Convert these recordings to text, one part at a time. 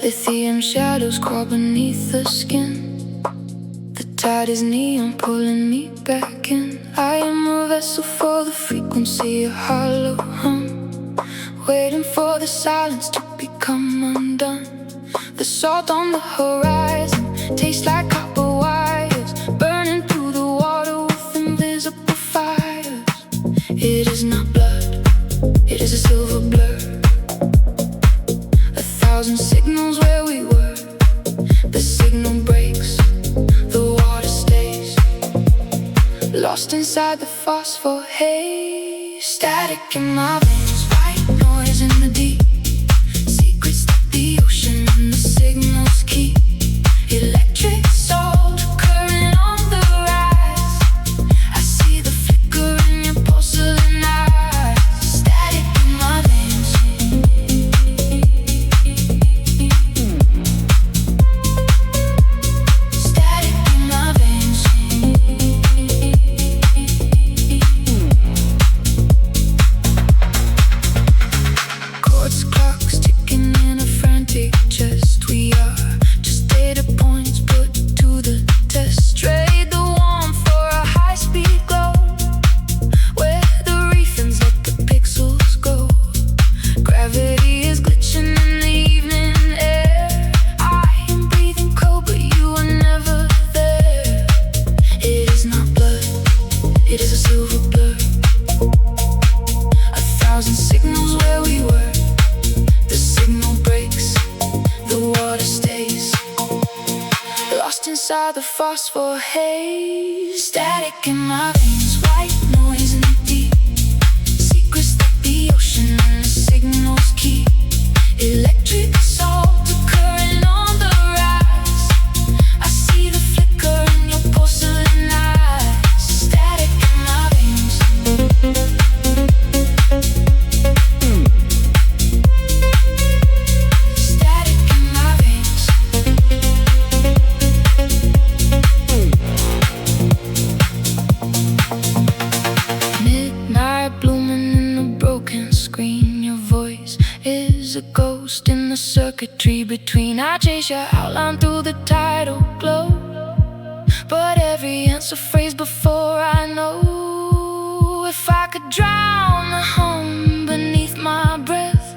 Lithium shadows crawl beneath the skin. The tide is neon, pulling me back in. I am a vessel for the frequency, a hollow hum, waiting for the silence to become undone. The salt on the horizon tastes like copper wires, burning through the water with invisible fires. It is not blood, it is a silver blur. 1,000 signals where we were. The signal breaks, the water stays lost inside the phosphor haze. Static in my veins, white noise in the deep. Secrets that the ocean and the signals keep. Electric salt, current on the rise. I see the flicker in your porcelain eyes. Static in my veins. Static in my veins. Quartz clocks ticking in a frantic chest. We are just data points put to the test. Trade the warmth for a high-speed glow, where the refins let the pixels go. Gravity is glitching in the evening air. I am breathing cold, but you are never there. It is not blood, it is a silver blur. 1,000 signals where we were. The signal breaks, the water stays lost inside the phosphor haze. Static in my veins, white noise in the deep. Secrets that the ocean and the signals keep. Electric salt, a current on the rise. I see the flicker in your porcelain eyes. Static in my veins. Static in my veins. Midnight blooming in a broken screen. Your voice is a ghost in the circuitry between. I chase your outline through the tidal glow, but every answer phrase before I know. If I could drown the hum beneath my breath,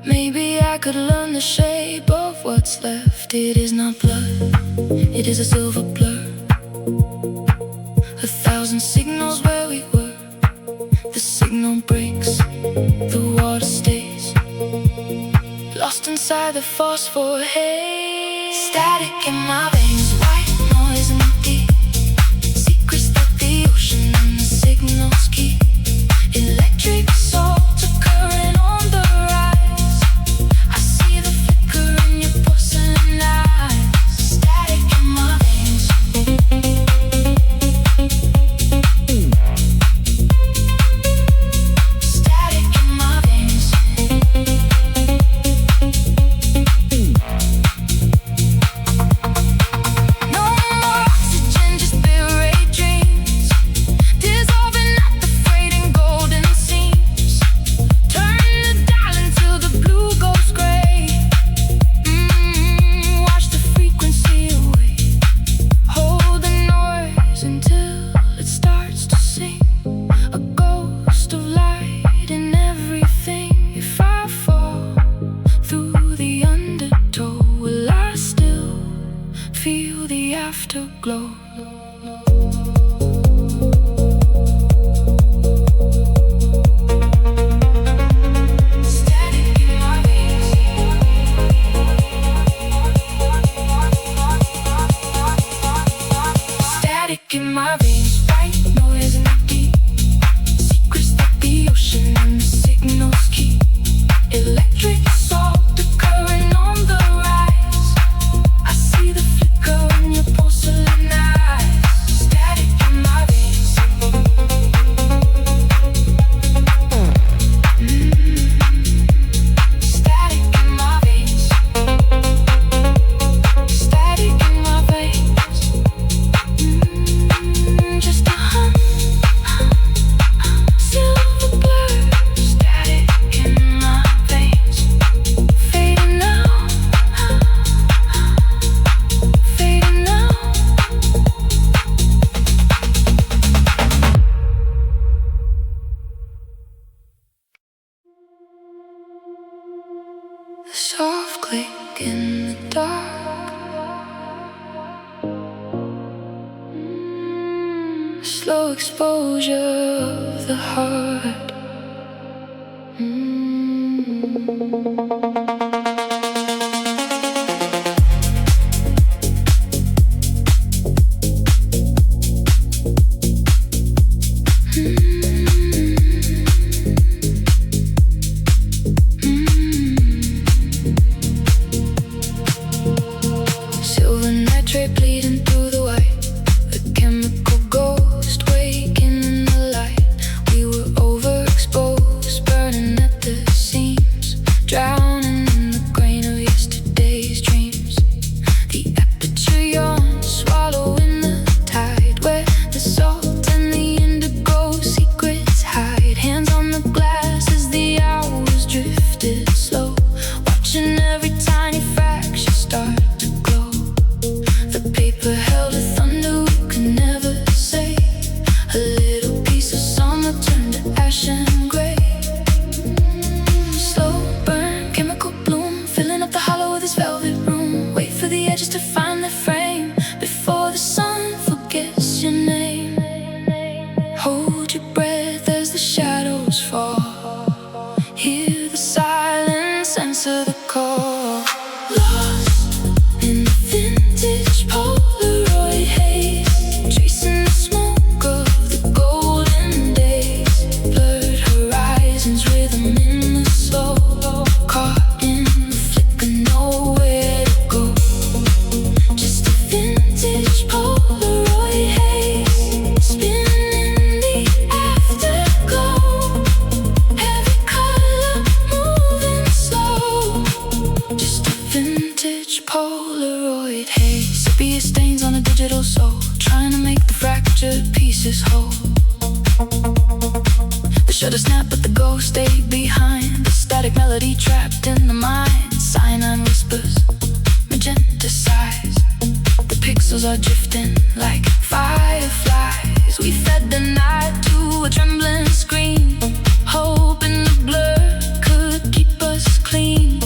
maybe I could learn the shape of what's left. It is not blood, it is a silver blur. 1,000 signals where we were. The signal breaks, the water stays lost inside the phosphor haze. Static in my veins, white noise in the deep. Secrets that the ocean and the signals keep. Electric salt, a current on the rise. I see the flicker in your porcelain eyes. Static in my veins. Static in my veins. No more oxygen, just buried dreams, dissolving at the freight and golden seams. Turn the dial until the blue goes gray. Wash the frequency away. Hold the noise until it starts to sing. A ghost of light in everything. If I fall through the undertow, will I still feel the afterglow? Static in my veins. Static in my veins, white noise in the deep. Secrets that the ocean and the signals keep. Electric salt, the current on the rise. I see the flicker in your porcelain eyes. Static in my veins. Static in my veins. the soft click in the dark. Slow exposure of the heart. Silver nitrate bleeding through the white, a chemical ghost waking in the light. We were overexposed, burning at the seams, drowning in the grain of yesterday's dreams. The aperture yawns, swallowing the tide, where the salt and the indigo secrets hide. Hands on the glass as the hours drifted slow, watching every tiny fraction start to glow. The paper held a thunder we could never say. A little piece of summer turned to ash and gray. Slow burn, chemical bloom, filling up the hollow of this velvet room. Wait for the edges to find their frame before the sun forgets your name. Hold your breath as the shadows fall. Hear the silence, answer the call. Lost in the vintage Polaroid haze, chasing the smoke of the golden days. Blurred horizons, rhythm in the slow, caught in the flicker, nowhere to go. Just a vintage Polaroid haze, spinning in the afterglow. Every color moving slow. Just a vintage Polaroid haze. Sepia stains on a digital soul, trying to make the fractured pieces whole. The shutter snapped, but the ghost stayed behind. The static melody trapped in the mind. Cyanide whispers, magenta sighs. The pixels are drifting like fireflies. We fed the night to a trembling screen, hoping the blur could keep us clean.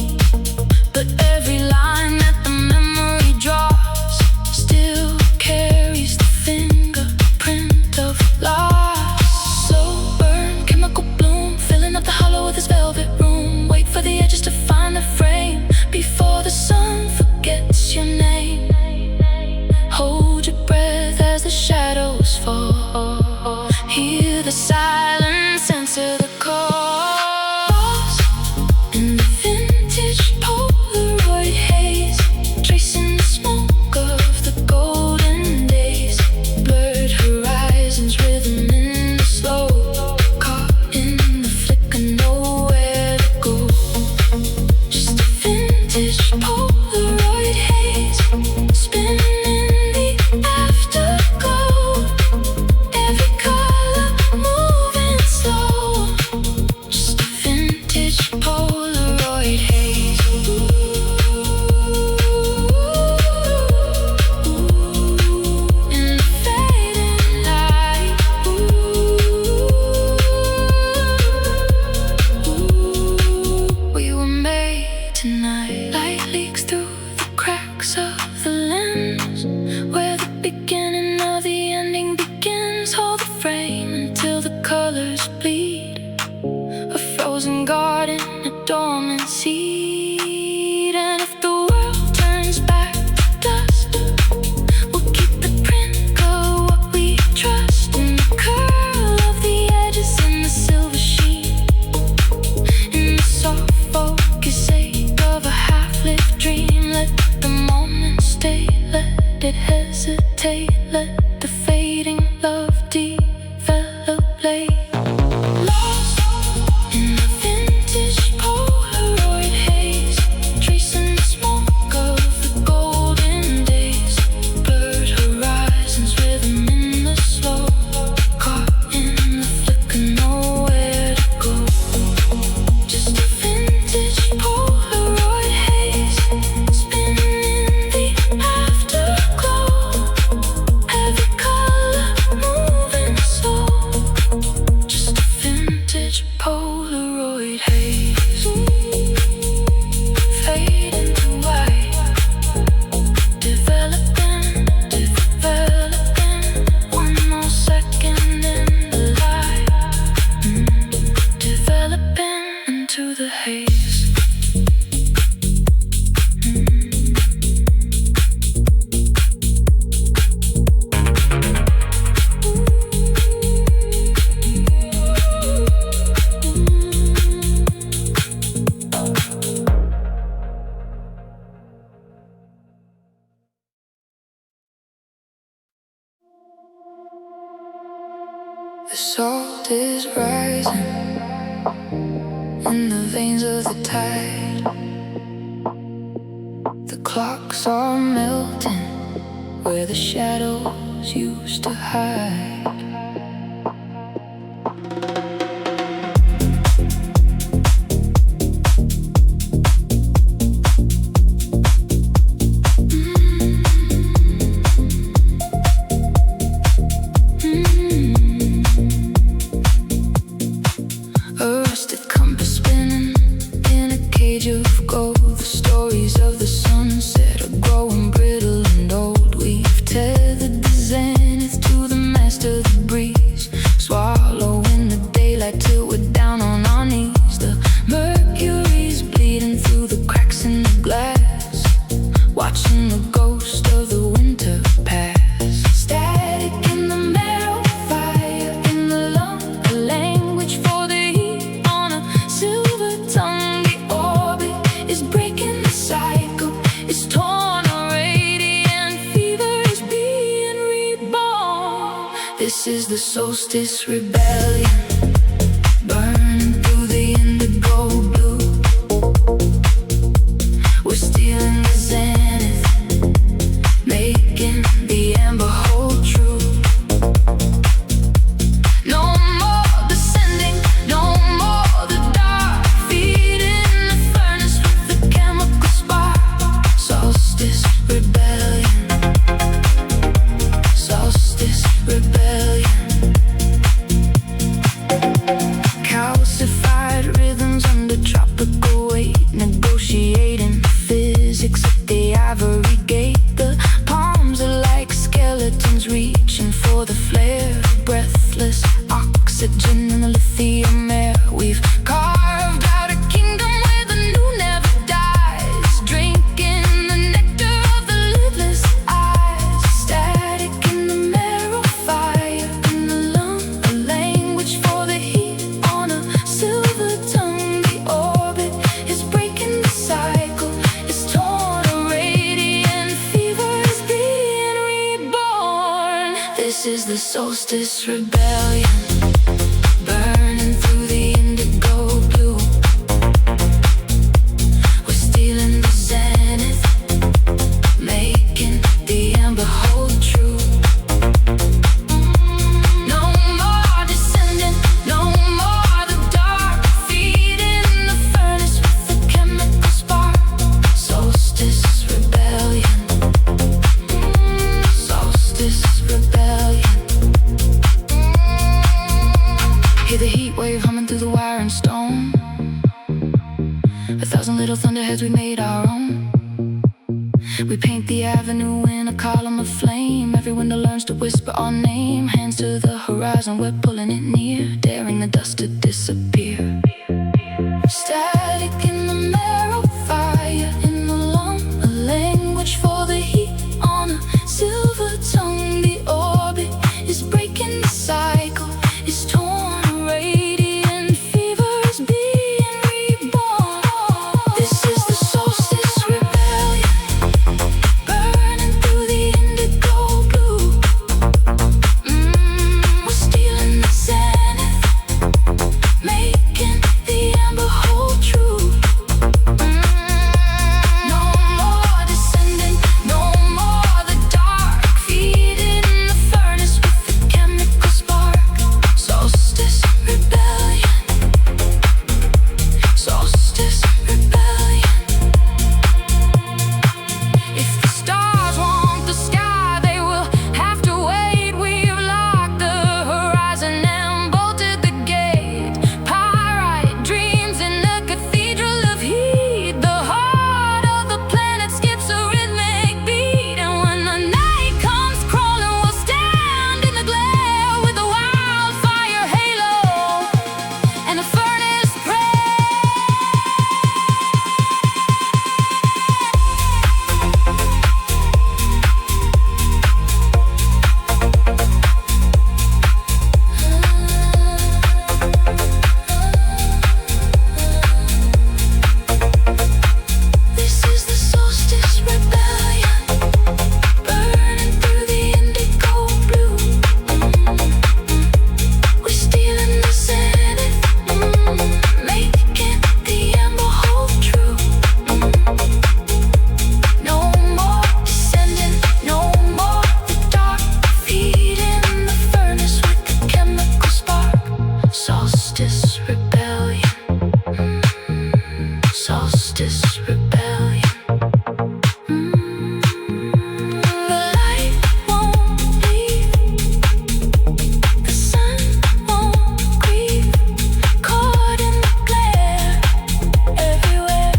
But every line that the memory draws still carries the fingerprint of loss. Slow burn, chemical bloom, filling up the hollow of this velvet room. Wait for the edges to find the frame before the sun forgets your name. Hold your breath as the shadows fall. Hear the silence, answer the call. The salt is rising in the veins of the tide. The clocks are melting where the shadows used to hide. Of gold, the stories of the sunset are growing brittle and old. We've tethered the zenith to the mast of the breeze, swallowing the daylight till we're down on our knees. The mercury's bleeding through the cracks in the glass, watching the ghost of the winter pass. Static in the marrow, fire in the lung, a language for the heat on a silver tongue. Is breaking the cycle, it's torn, a radiant fever is being reborn. This is the solstice rebellion, burning through the indigo blue. We're stealing the zenith, making the amber hold true. No more descending, no more the dark, feeding the furnace with the chemical spark. Solstice rebellion, solstice rebellion. Calcified rhythms under tropical weight, negotiating physics at the ivory gate. The palms are like skeletons reaching for the flare. Breathless oxygen in the lithium air. We've carved out a kingdom where the new never dies, drinking the nectar of the lidless eyes. Static in the marrow, fire in the lung, a language for the heat on a silver tongue. The orbit is breaking the cycle, it's torn, a radiant fever is being reborn. This is the solstice rebellion, burning through the indigo blue. We're stealing the zenith, making the amber hold true. No more descending, no more the dark, feeding the furnace with the chemical spark. Solstice rebellion, solstice rebellion. Hear the heat wave humming through the wire and stone. 1,000 little thunderheads we made our own. We paint the avenue in a column of flame. Every window learns to whisper our name. Hands to the horizon, we're pulling it near, daring the dust to disappear. Static in the marrow, fire in the lung, a language for the heat on a silver tongue. The orbit is breaking the cycle, it's torn, a radiant fever is being reborn. This is the solstice rebellion, burning through the indigo blue. We're stealing the zenith, making solstice rebellion. The light won't leave, the sun won't grieve, caught in the glare everywhere.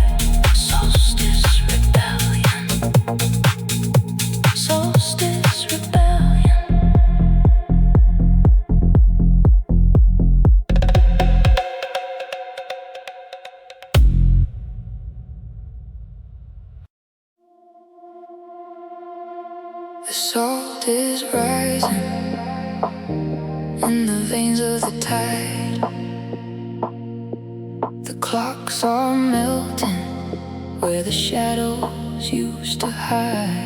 Solstice rebellion, solstice rebellion. The salt is rising in the veins of the tide. The clocks are melting where the shadows used to hide.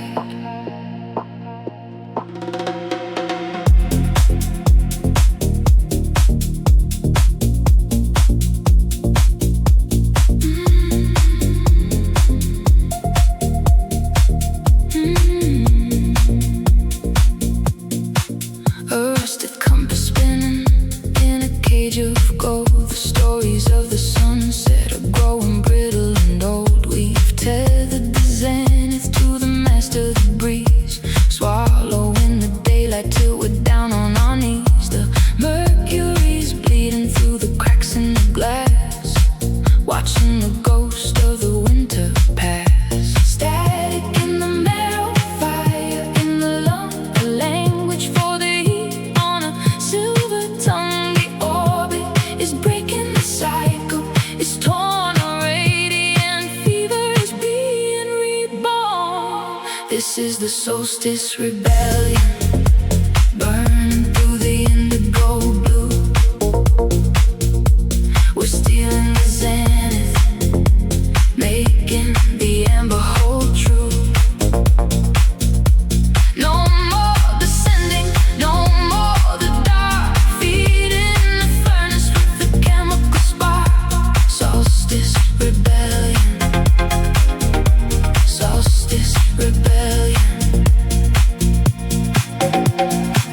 A rusted compass spinning in a cage of gold. The stories of the sunset are growing brittle and old. We've tethered the zenith to the mast of the breeze, swallowing the daylight till we're down on our knees. The mercury's bleeding through the cracks in the glass, watching the ghost of the winter pass. Static in the marrow, fire in the lung, a language for the heat on a silver tongue. The orbit is breaking the cycle, it's torn a radiant fever is being reborn. This is the solstice rebellion, burning through the indigo blue. We're stealing the zenith, making the amber hold true. No more descending, no more the dark, feeding the furnace with the chemical spark. Solstice rebellion, solstice rebellion.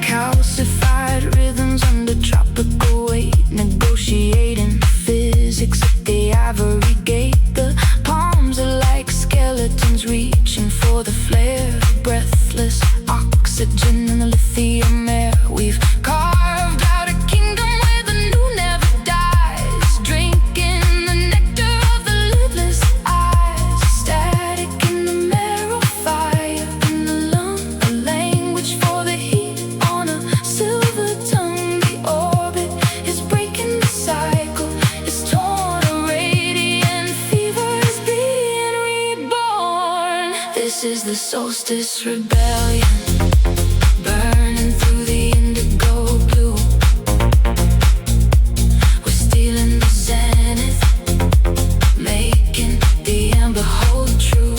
Calcified rhythms under tropical weight, negotiating physics at the ivory gate. The palms are like skeletons reaching for the flare. Breathless oxygen in the lithium air. We've carved out a kingdom where the new never dies, drinking the nectar of the lidless eyes. Static in the marrow, fire in the lung, a language for the heat on a silver tongue. The orbit is breaking the cycle, it's torn a radiant fever is being reborn. This is the solstice rebellion, burning through the indigo blue. We're stealing the zenith, making the amber hold true.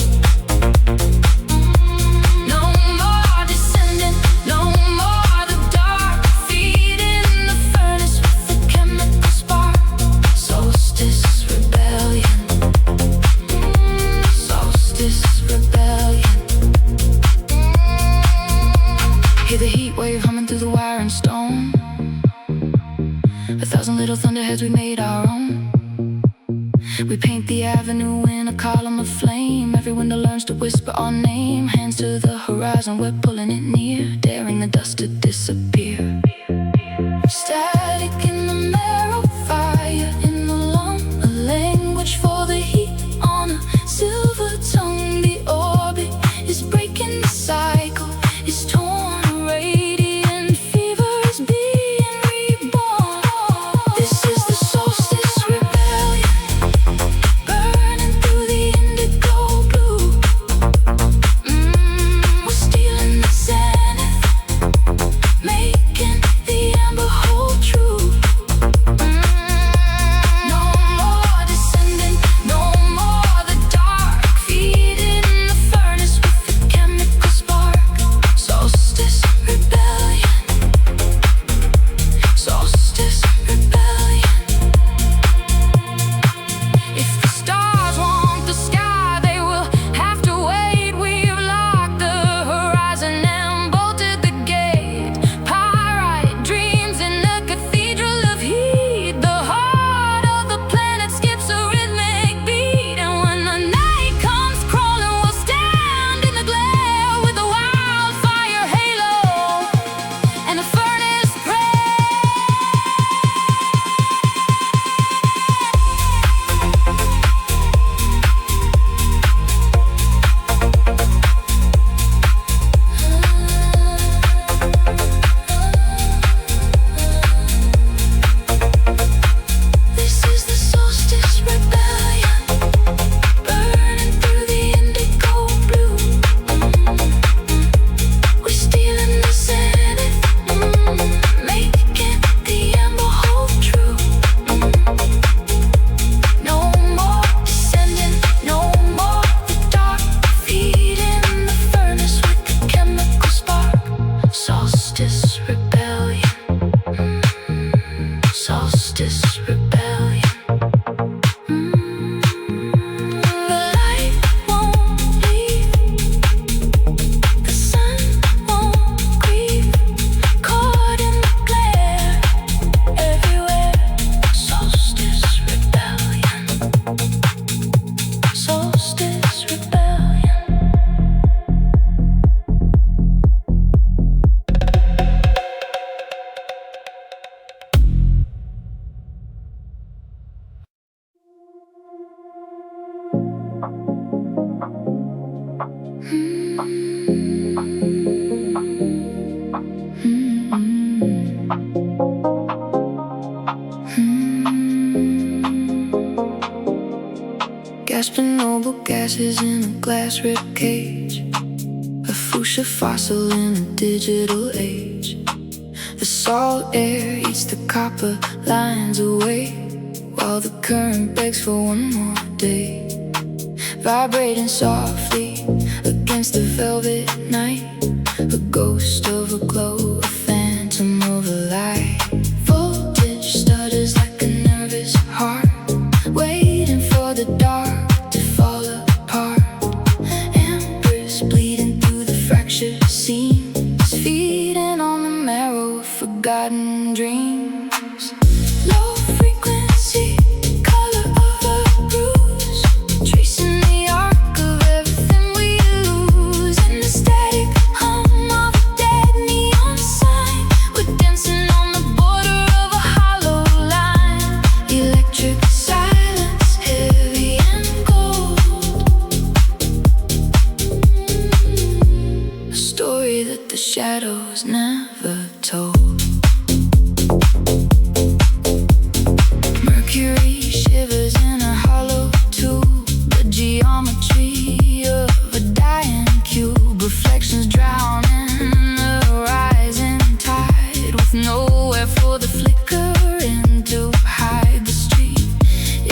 No more descending, no more the dark, feeding the furnace with the chemical spark. Solstice rebellion, solstice rebellion. Hear the heat wave humming through the wire and stone. 1,000 little thunderheads we made our own. We paint the avenue in a column of flame. Every window learns to whisper our name. Hands to the horizon, we're pulling it near, daring the dust to disappear. Static in the marrow, fire in the lung, a language for the heat on a silver tongue. The orbit is breaking the cycle, it's torn a radiant fever is being reborn. This is the solstice rebellion, burning through the indigo blue. We're stealing the zenith, making the amber hold true. Gasping noble gases in a glass rib cage, a fuchsia fossil in a digital age. The salt air eats the copper lines away, while the current begs for one more day. Vibrating softly against the velvet night, a ghost of a glow, a phantom of a light. Voltage stutters like a nervous heart, waiting for the dark to fall apart. Empress bleeding through the fractured seams, feeding on the marrow of forgotten dreams. Low frequency, color of a bruise, tracing the arc of everything we lose. In the static hum of a dead neon sign, we're dancing on the border of a hollow line. Electric silence, heavy and cold, a story that the shadows never told. Mercury shivers in a hollow tube, the geometry of a dying cube. Reflections drown in the rising tide, with nowhere for the flickering to hide. The street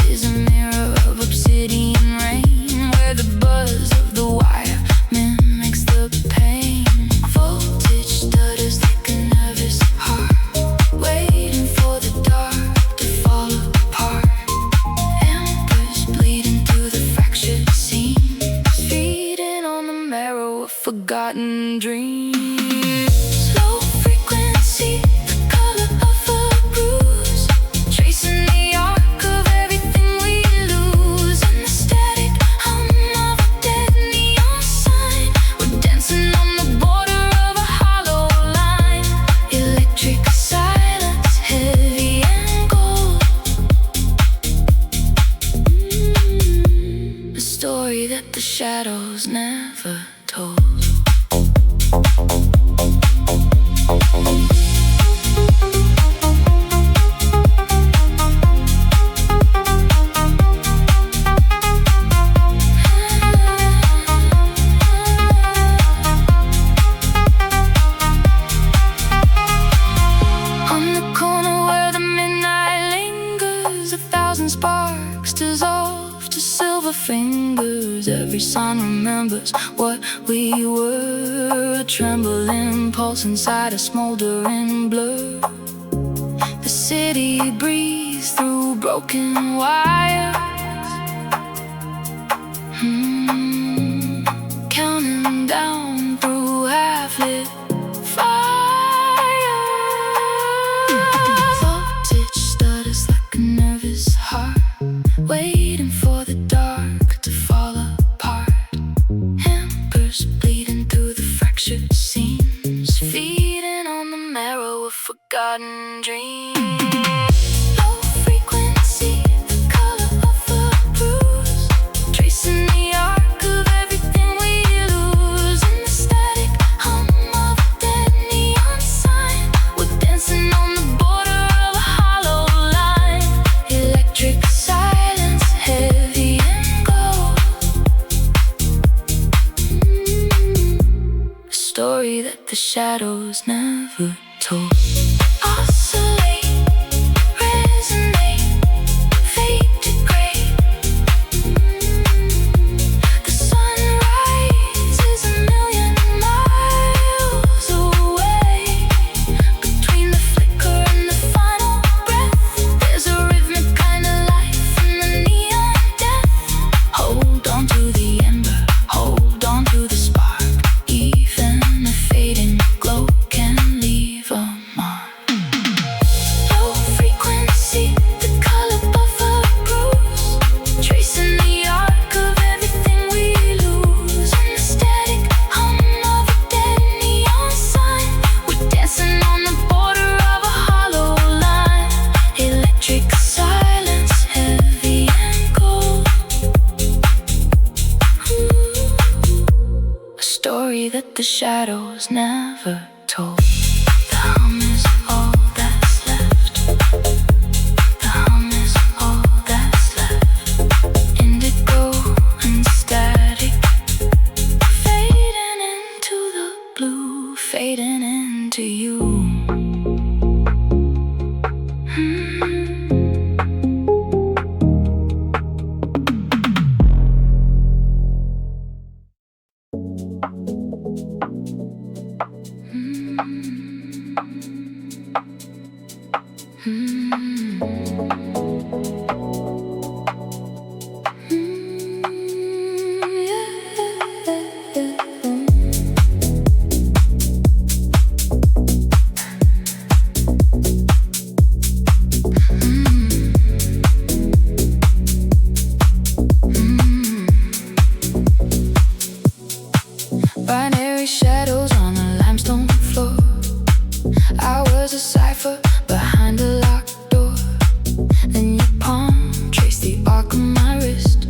is a mirror of obsidian rain, where the buzz of the wire mimics the pain. Voltage stutters like a nervous heart, waiting for the dark to fall apart. Embers bleeding through the fractured seams, feeding on the marrow of forgotten dreams. Low frequency, the color of a bruise, tracing the arc of everything we lose. In the static hum of a dead neon sign, we're dancing on the border of a hollow line. Electric silence, heavy and cold, a story that the shadows never told. On the corner where the midnight lingers, 1,000 sparks dissolve to silver fingers. Every sign remembers what we were, a trembling pulse inside a smoldering blur. The city breathes through broken wires, counting down through half-lit fire. Voltage stutters like a nervous heart, waiting for the dark to fall apart. Embers bleeding through the fractured seams, feeding on the marrow of forgotten dreams. Low frequency, the color of a bruise, tracing the arc of everything we lose. In the static hum of a dead neon sign, we're dancing on the border of a hollow line. Electric silence, heavy and cold, a story that the shadows never told. Oscillate, resonate, fade to gray. The sunrise is a million miles away. Between the flicker and the final breath, there's a rhythmic kind of life in the neon death. Hold on to the ember, hold on to the spark. Even a fading glow can leave a mark. story that the shadows never told. The hum is all that's left. The hum is all that's left. Indigo and static, fading into the blue, fading into you. Binary shadows on the limestone floor. I was a cipher behind a locked door. Then your palm traced the arc of my wrist,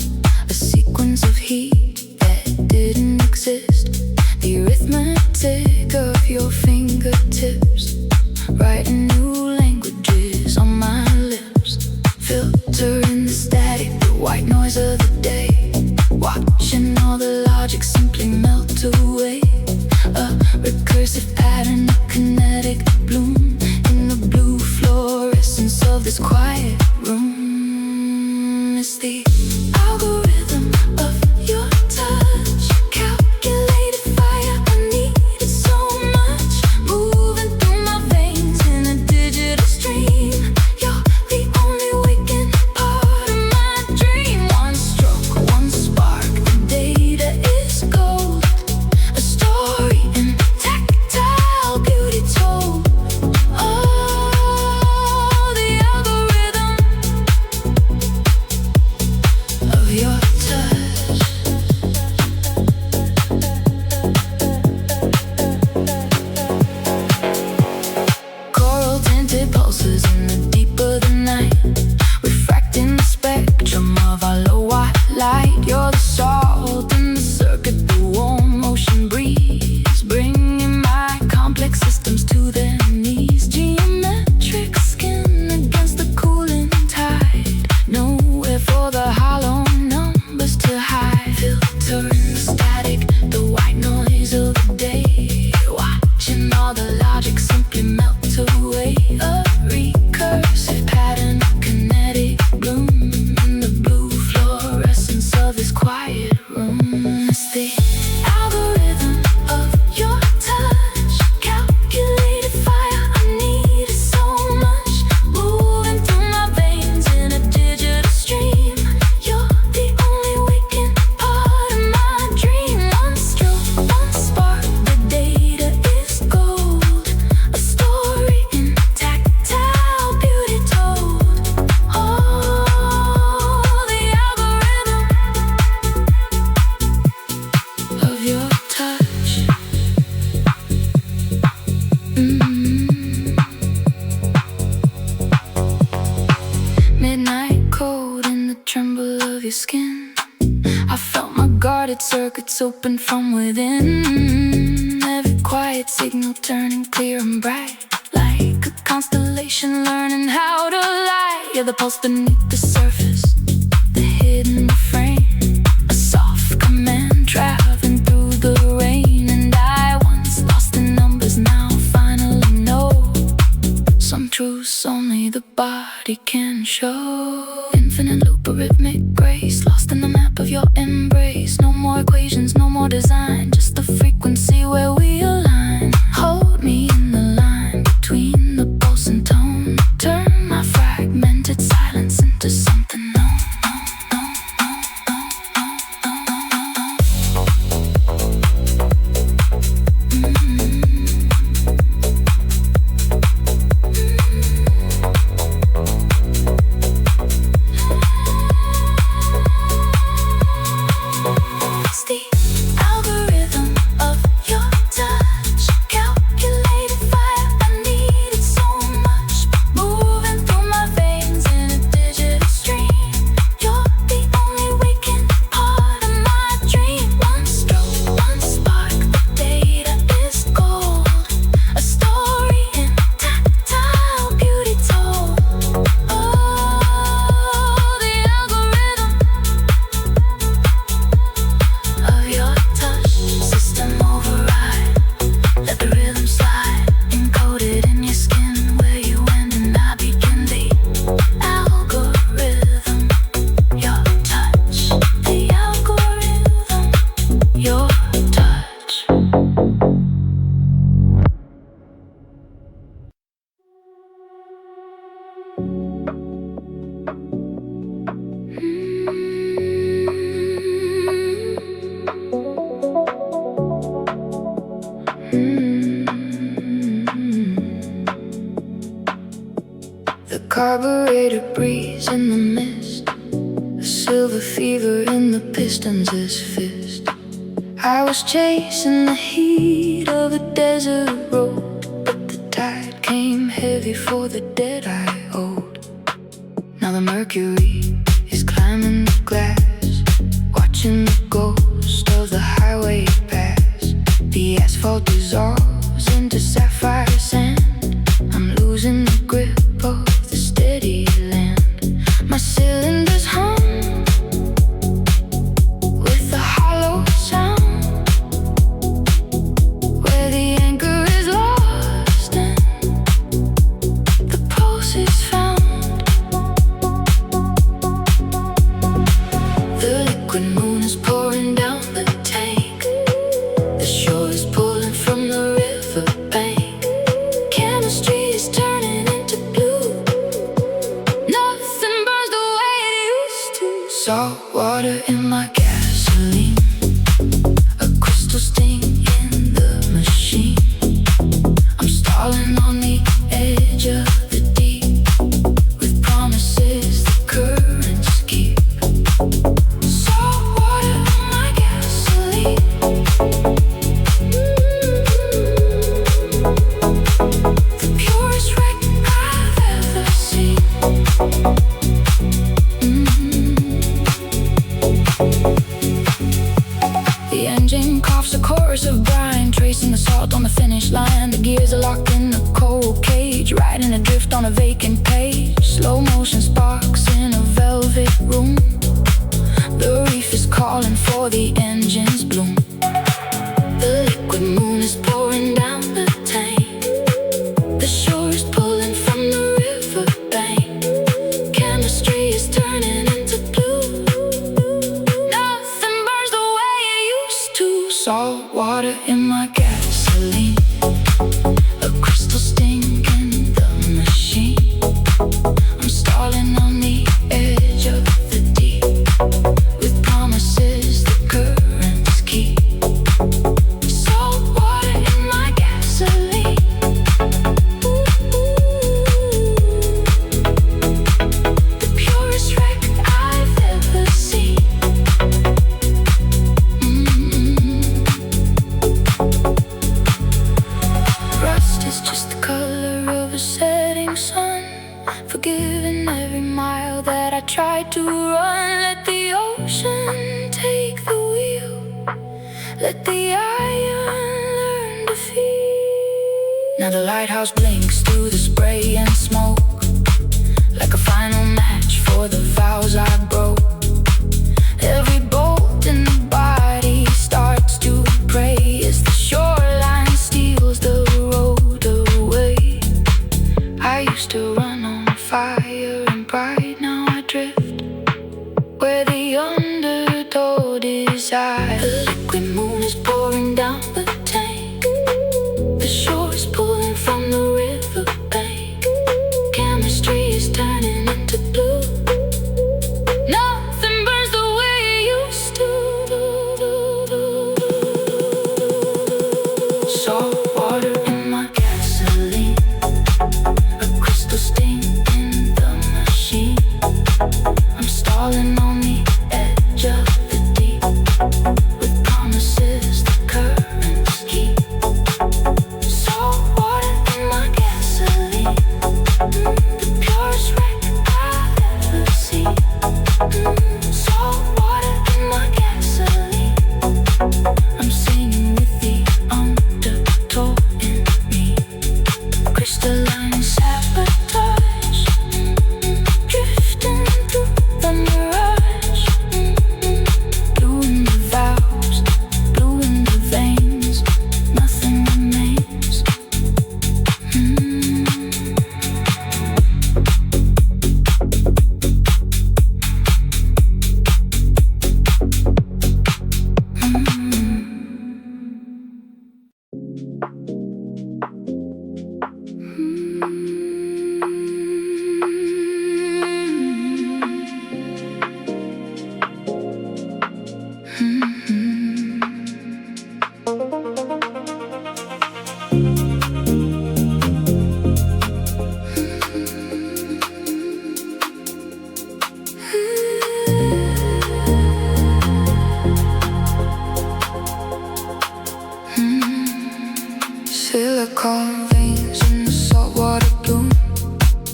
a sequence of heat that didn't exist. The arithmetic of your fingertips, writing new languages on my lips. Filtering the static, the white noise of the day, watching all the logic simply melt away. A recursive pattern, a kinetic bloom in the blue fluorescence of this quiet room. It's the algorithm of your touch, calculated fire. I need it so much, moving through my veins in a digital stream. You're the only waking part of my dream. One stroke, one spark, the data is gold. A story in tactile beauty told. Oh, the algorithm of your touch. Coral tinted pulses in the deep of the night, refracting the spectrum of our low white light. You're the salt in the circuit, the warm ocean breeze, bringing my complex systems to their knees. Geometric skin against the cooling tide, nowhere for the hollow numbers to hide. Filtering the static, the white noise of the day, watching all the logic simply melt away. A recursive pattern, a kinetic bloom in the blue fluorescence of this quiet room. It's the algorithm of your touch, calculated fire. I need it so much, moving through my veins in a digital stream. You're the only waking part of my dream. One stroke, one spark, the data is gold. A story in tactile beauty told. Oh, the algorithm of your touch. Midnight cold in the tremble of your skin. I felt my guarded circuits open from within. Every quiet signal turning clear and bright, like a constellation learning how to lie. You're the pulse beneath the surface, the hidden refrain, a soft command traveling through the rain. And I once lost in numbers, now finally know some truths only the body can show. Infinite loop of rhythmic grace, lost in the map of your embrace. No more equations, no more design, just the frequency where we align. Hold me in the line between the pulse and tone. Turn my fragmented silence into something known. It's the algorithm of your touch. distance's fist. I was chasing the heat of a desert road, but the tide came heavy for the debt I owed. Now the mercury is climbing the glass, watching the ghost of the highway pass. The asphalt dissolves into sapphire sand. I'm losing the grip of the steady land. My cylinders hum with a hollow sound, where the anchor is lost and the pulse is found. The liquid moon is pouring down the tank. The shore is pulling from the riverbank. Chemistry is turning into blue. Nothing burns the way it used to. Salt water in my gasoline, a crystal sting in the machine. I'm stalling on the edge of the deep, with promises the currents keep. Salt water in my gasoline. The purest wreck I've ever seen. The engine coughs a chorus of brine, tracing the salt on the finish line. The gears are locked in a coral cage, riding adrift on a vacant page. Slow motion sparks in a velvet room. The reef is calling for the engine's bloom. The liquid moon is pouring down the tank. The shore is pulling from the riverbank. Chemistry is turning into blue. Nothing burns the way it used to. Salt water in my gasoline, a crystal sting in the machine. I'm stalling on the edge of the deep, with promises the currents keep. Salt water in my gasoline. The purest wreck I've ever seen. Rust is just the color of a setting sun, forgiving every mile that I tried to run. Let the ocean take the wheel, let the iron learn to feel. Now the lighthouse blinks through the spray and smoke, like a final match for the vows I broke. Every bolt in the body starts to pray as the shoreline steals the road away. I used to run on fire and pride, now I drift where the undertow desire. The liquid moon is pouring down the tank. The shore is pulling from the riverbank. Chemistry is turning into blue. No silicone veins in the saltwater bloom,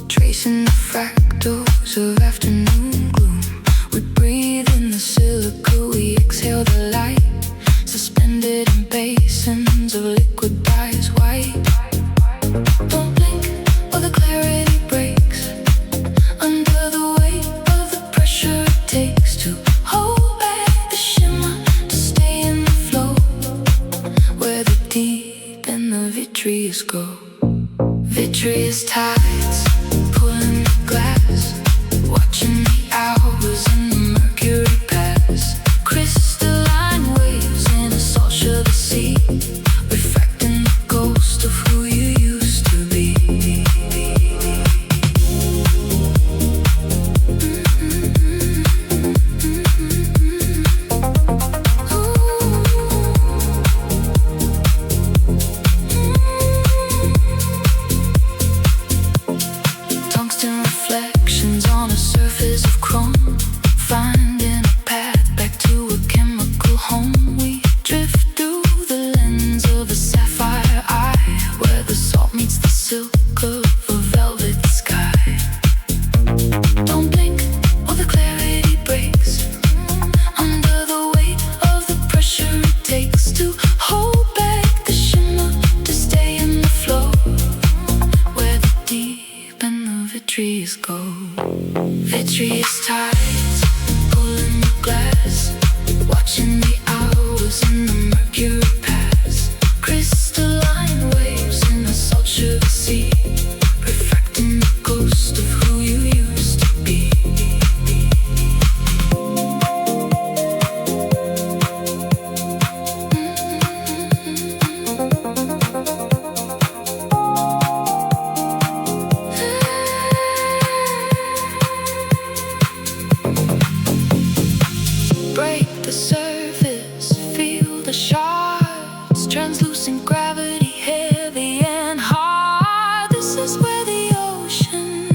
tracing the fractals of afternoon gloom. We breathe in the silica, we exhale the light, suspended in basins of liquid dyes white. Don't blink or the clarity breaks under the weight of the pressure it takes to hold back the shimmer, to stay in the flow where the deep and the vitreous go. Vitreous tides pulling the glass, watching the hours in the mercury pass. Crystalline waves in a salt sugar sea, refracting the ghost of who you used to be. Tungsten reflections on a surface of chrome, finding a path back to a chemical home. We drift through the lens of a sapphire eye, where the salt meets the silk of a velvet sky. Don't blink or the clarity breaks under the weight of the pressure it takes to hold back the shimmer, to stay in the flow where the deep and the vitreous go. Vitreous tides pulling the glass, watching the hours in the mercury pass. Crystalline waves in the salt sugar sea, reflecting the ghost of who you used to be. Break the surface, feel the shards, translucent gravity, heavy and hard. This is where the ocean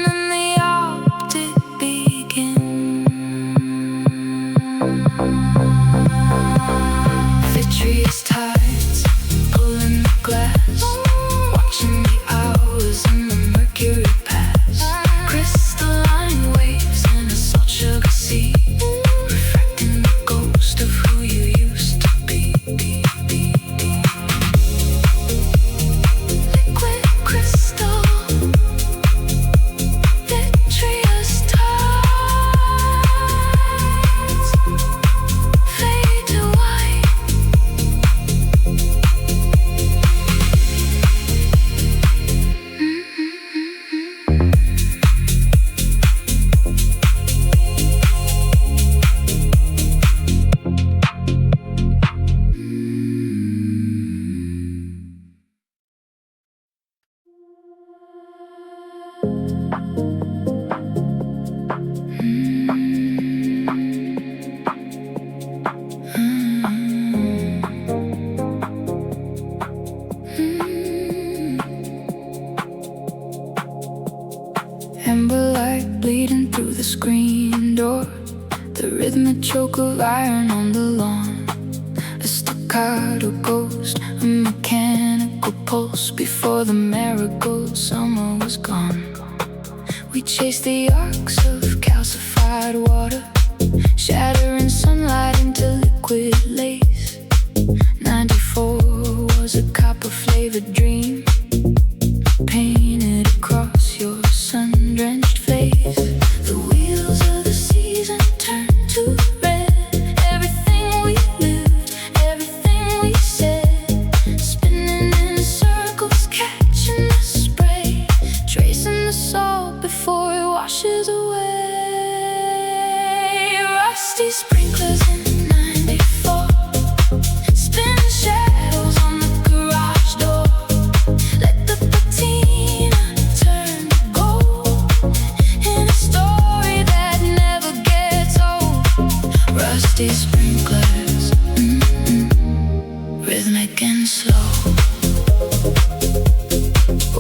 and the Arctic begin. Vitreous tides pulling the glass, watching the hours in the mercury pass. Crystalline waves in a salt sugar sea, reflecting the ghost of who you used to be. Liquid crystal, vitreous tides fade to white. Amber light bleeding through the screen door, the rhythmic choke of iron on the lawn. A staccato ghost, a mechanical pulse before the marigold summer was gone. We chased the arcs of calcified water, shattering sunlight into liquid lace. 94 was a copper-flavored dream, painted across your sun-drenched face. The wheels of the season turned to red. Everything we lived, everything we said, spinning in circles, catching the spray, tracing the salt before it washes away. Rusty sprinklers in '94, spinning shadows on the garage door. Let the patina turn to gold in a story that never gets old. Rusty sprinklers, rhythmic and slow.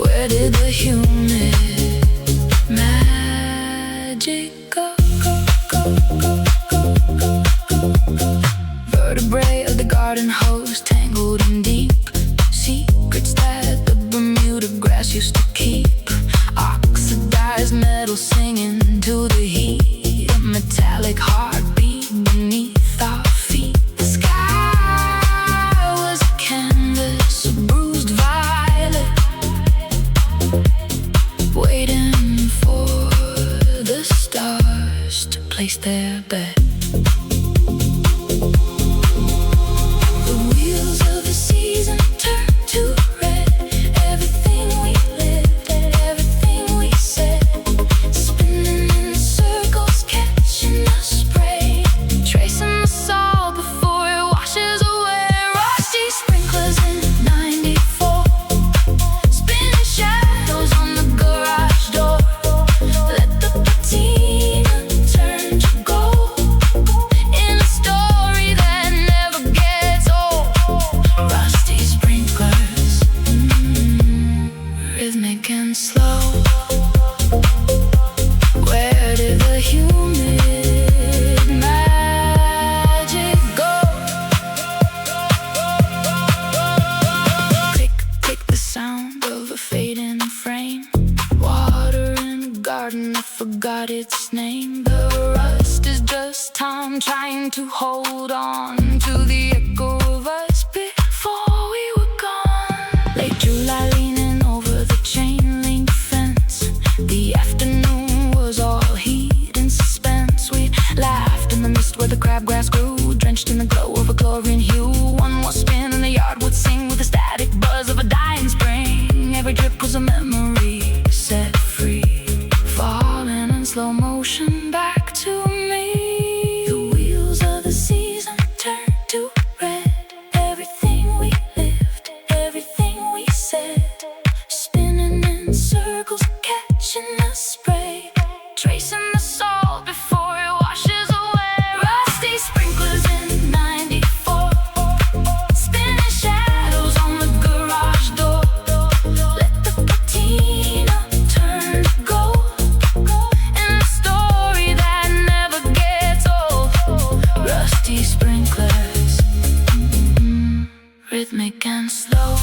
Where did the humid magic go? Vertebrae of the garden hose tangled in deep sea I'm trying to hold on to the echo of us before we were gone. Late July, leaning over the chain link fence. The afternoon was all heat and suspense. We laughed in the mist where the crabgrass grew, drenched in the glow of a chlorine hue. One more spin and the yard would sing with the static buzz of a dying spring. Every drip was a memory set free, falling in slow motion back to me. The wheels of the season turned to red. Everything we lived, everything we said, spinning in circles, catching the spray, tracing the salt before it washes away. Rusty sprinklers in '94, spinning shadows on the garage door. Let the patina turn to gold in a story that never gets old. Rusty sprinklers, rhythmic and slow.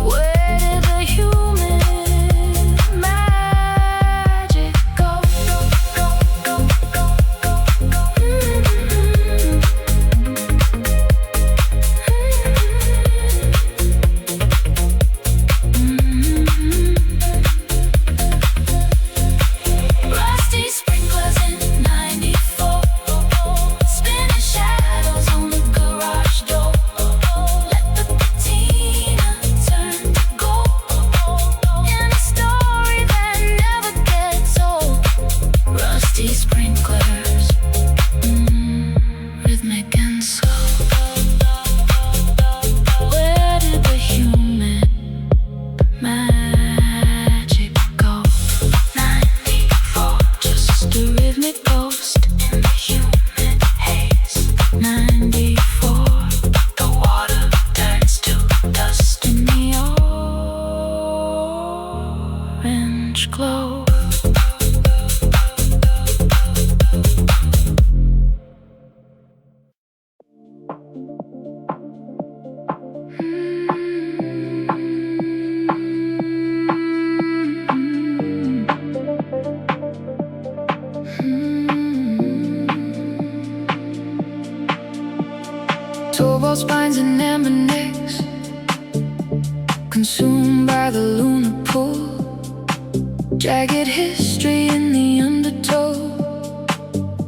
Where did the human magic go? Rusty sprinklers in '94, spinning shadows on the garage door. Let the patina turn to gold in a story that never gets old. Rusty sprinklers, rhythmic and slow. Where did the human magic go? '94, just a rhythmic ghost in the human haze. '94, the water turns to dust in the orange glow. Towboat spines and amber necks, consumed by the lunar pool. Jagged history in the undertow,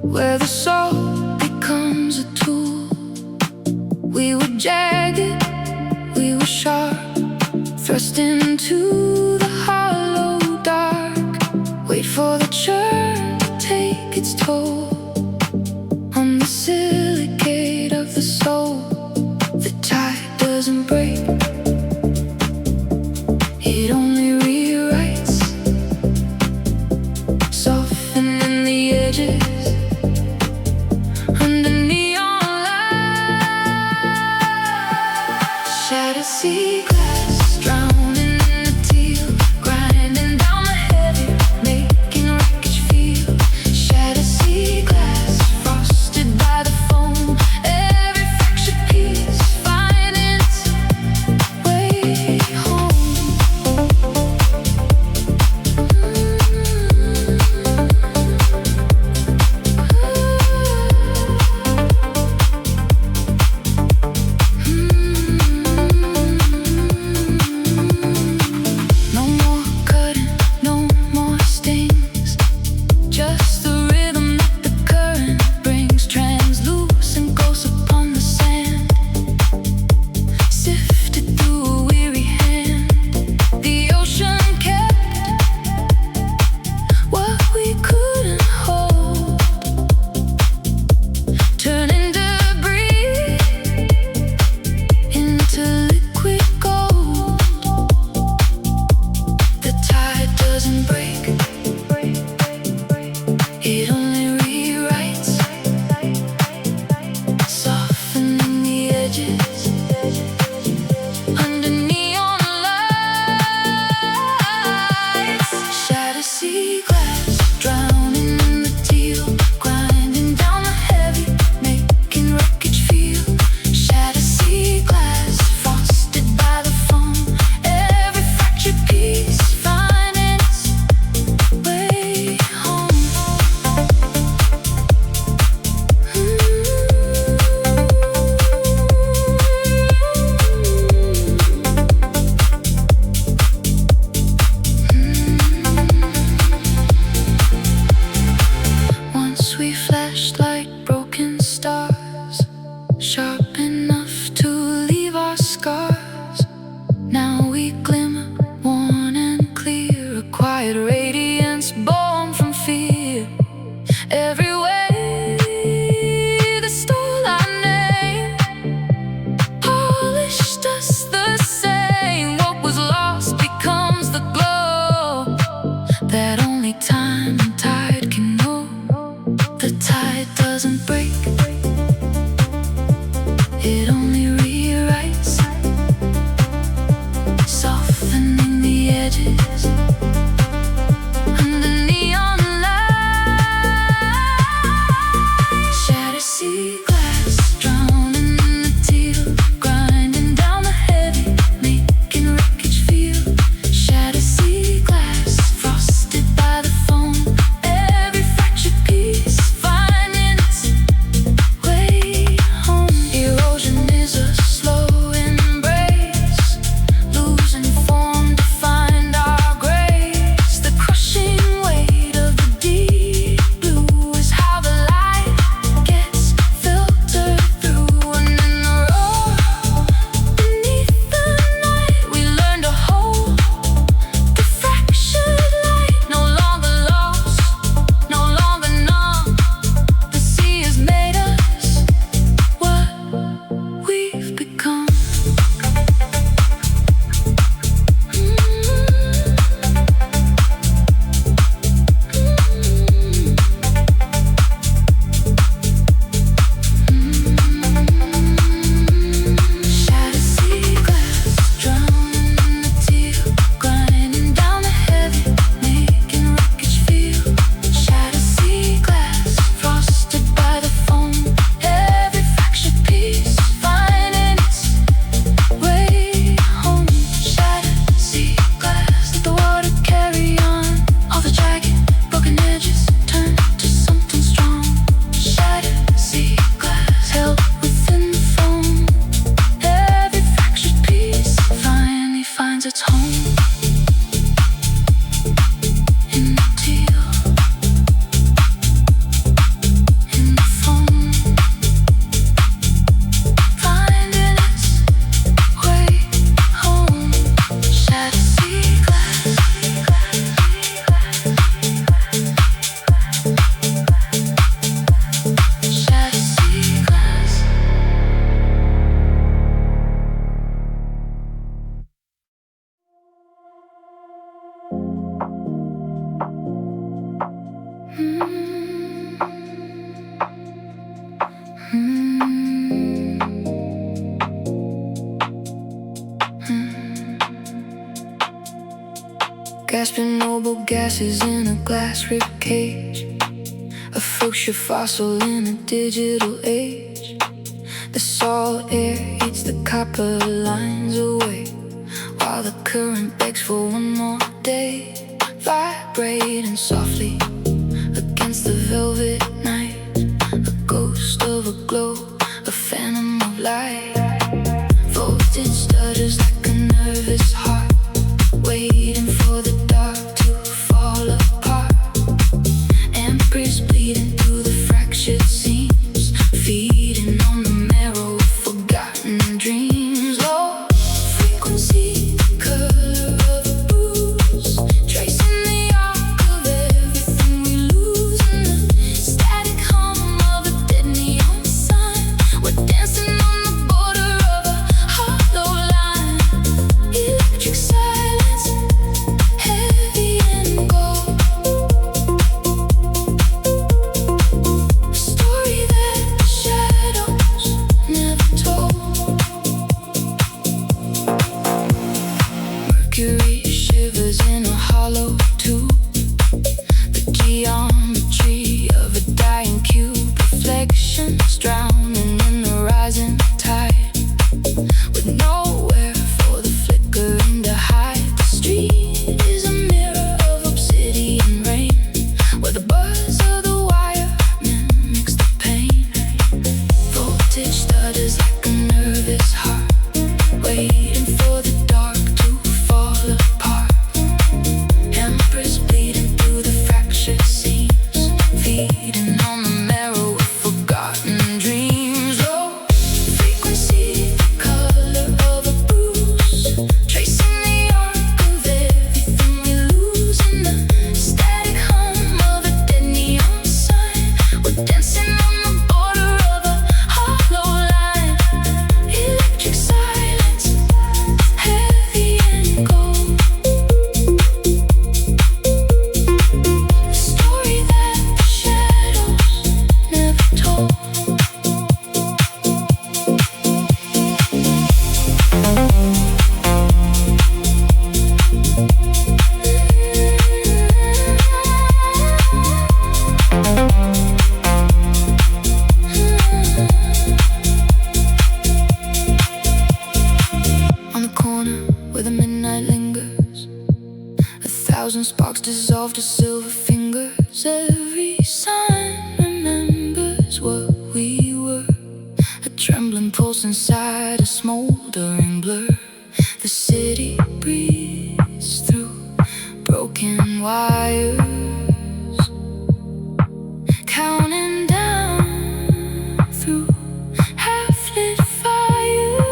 where the soul becomes a tool. We were jagged, we were sharp, thrust into the hollow dark. Wait for the churn to take its toll on the silicate of the soul. The tide doesn't break, it only rewrites, softening the edges under neon lights. Shattered sea glass, drowning in the teal, grinding down the heavy, making wreckage feel. Shattered sea glass, frosted by the foam, every fractured piece finding its way home. doesn't break, it only rewrites, softening the edges under neon light. Shattered sea glass, drowning in the teal, grinding down the heavy, making wreckage feel. Shattered sea glass, frosted by the foam, every fractured piece finding its way home. Erosion is a slow embrace, losing form to find our grace. The crushing weight of the deep blue is how the light gets filtered through. And in the roar beneath the night, we learn to hold the fractured light. No longer lost, no longer numb. The sea has made us what we've become. Shattered sea glass, drowning in the teal, grinding down the heavy, making wreckage feel. Shattered sea glass, frosted by the foam, every fractured piece finding its way home. Shattered sea glass, let the water carry on. All the jagged, broken edges turn to something strong. Shattered sea glass, held within the foam, every fractured piece finally finds its home. In the teal, in the foam, finding its way home. Shattered sea glass, shattered sea glass. Gasping noble gases in a glass rib cage, a fuchsia fossil in a digital age. The salt air eats the copper lines away, while the current begs for one more day. Vibrating softly against the velvet night, a ghost of a glow, a phantom of light. Voltage stutters like a nervous heart, waiting for the dark to fall apart. Empress bleeding through the fractured seams, feeding on the marrow of forgotten dreams. Low frequency, the color of a bruise, tracing the arc of everything we lose. And the static hum of a dead neon sign, we're dancing on the border of a hollow line. sparks dissolve to silver fingers. Every sign remembers what we were. A trembling pulse inside a smoldering blur. The city breathes through broken wires, counting down through half-lit fires.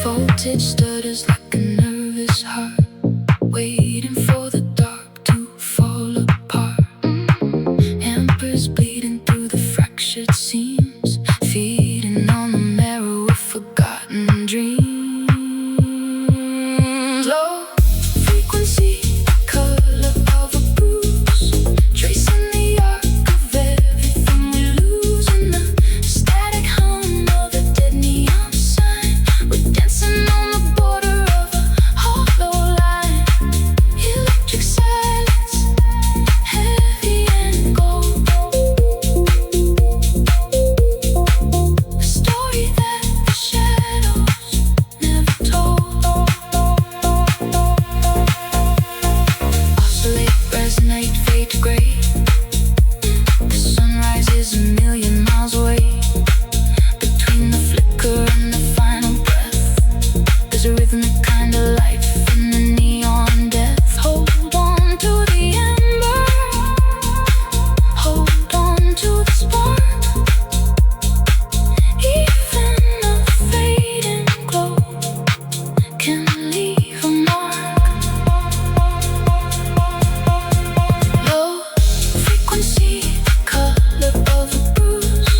Voltage stutters like a nervous heart, waiting for the dark to fall apart. Amperes bleeding through the fractured seams, feeding on the marrow of forgotten dreams. Low frequency, color of a bruise, tracing the arc of everything we lose. In the static hum of a dead neon sign, we're dancing on the border of a hollow line. Electric silence, heavy and gold. A story that the shadows never told. Oscillate, resonate, fade to gray. The sunrise is a million miles away. Between the flicker and the final breath, there's a rhythmic kind of life in the neon death. Hold on to the ember, hold on to the spark. Even a fading glow can leave a mark. Low frequency, color of a bruise,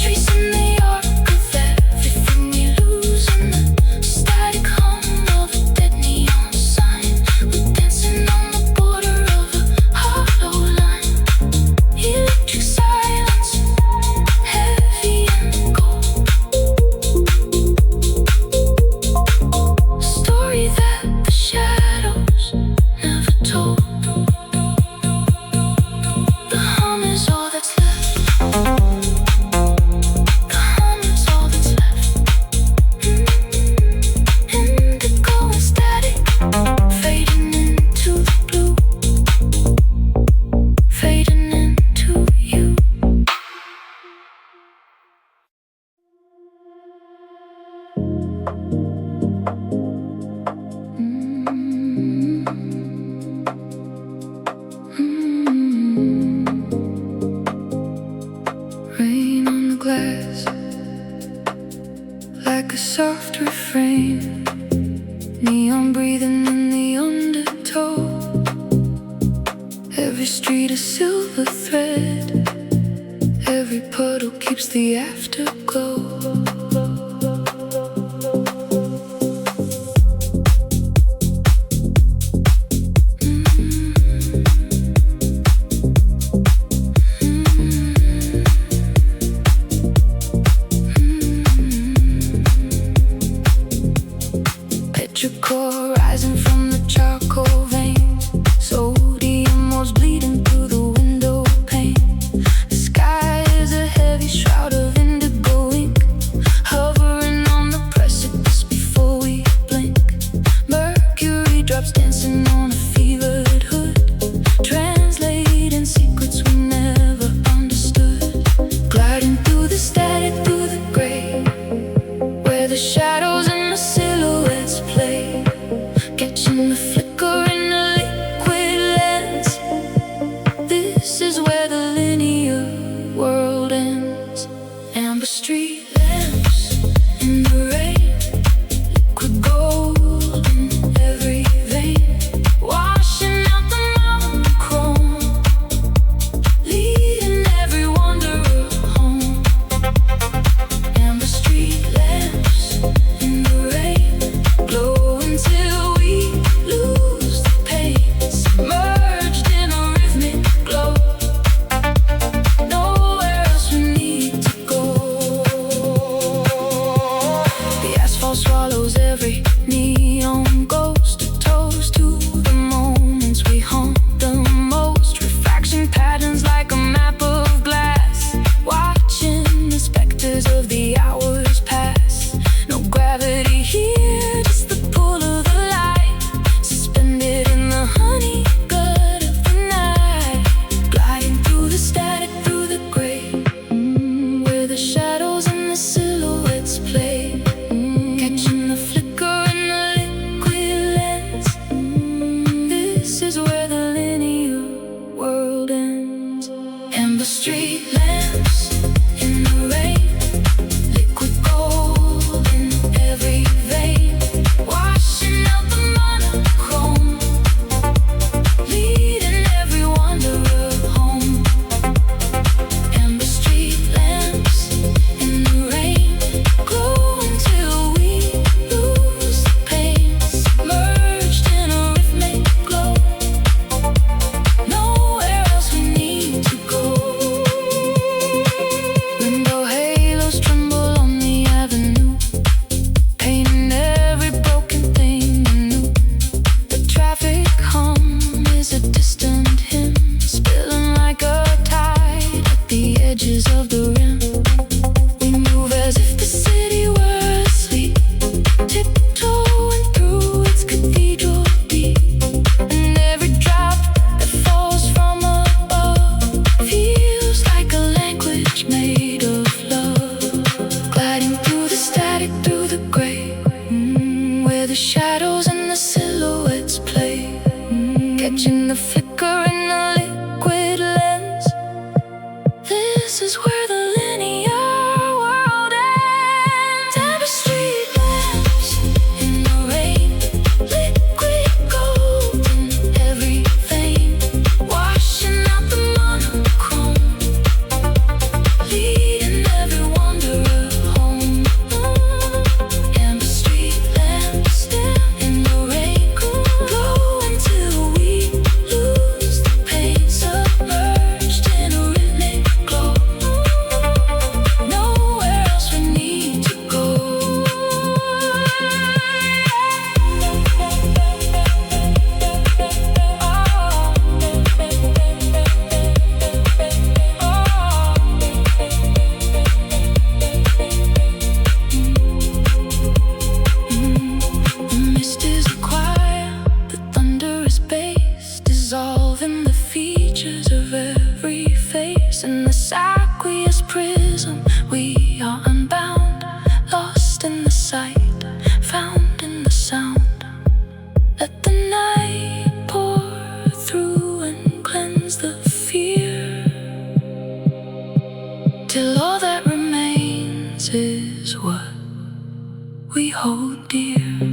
tracing the arc of everything we lose. In the static hum of a dead neon sign, we're dancing on the border of a hollow line. Electric silence, heavy and cold. A story that the shadows never told. The hum is all that's left. The hum is all that's left. Indigo and static, fading into the blue, fading into you. Rain on the glass, like a soft refrain. Neon breathing in the undertow. Every street a silver thread, every puddle keeps the afterglow. Petrichor rising from the charcoal veins, sodium was bleeding through the window pane. The sky is a heavy shroud of indigo ink, street lamps in the rain, liquid gold in every vein, washing out the monochrome, leading every wanderer home. Amber street lamps in the rain, glow until we lose the pain, submerged in a rhythmic glow. Nowhere else we need to go. Rainbow halos tremble on the avenue, painting every broken thing anew. The traffic hum is a distant hymn, spilling like a tide at the edges of the rim. We move as if the city were asleep, tiptoeing through its cathedral deep. And every drop that falls from above feels like a language made of love, gliding through the static, through the gray, where the shadows and the silhouettes play, catching the flicker in the liquid lens. This is where the linear world ends. Amber street lamps in the rain, liquid gold in every vein, washing out the monochrome, leading every wanderer home. Amber street lamps in the rain, glow until we lose the pain, submerged in a rhythmic glow. Nowhere else we need to go. The mist is a choir, the thunder is bass, dissolving the features of every face. In the aqueous prism, we are unbound, lost in the sight, found in the sound. Let the night pour through and cleanse the fear, till all that remains is what we hold dear.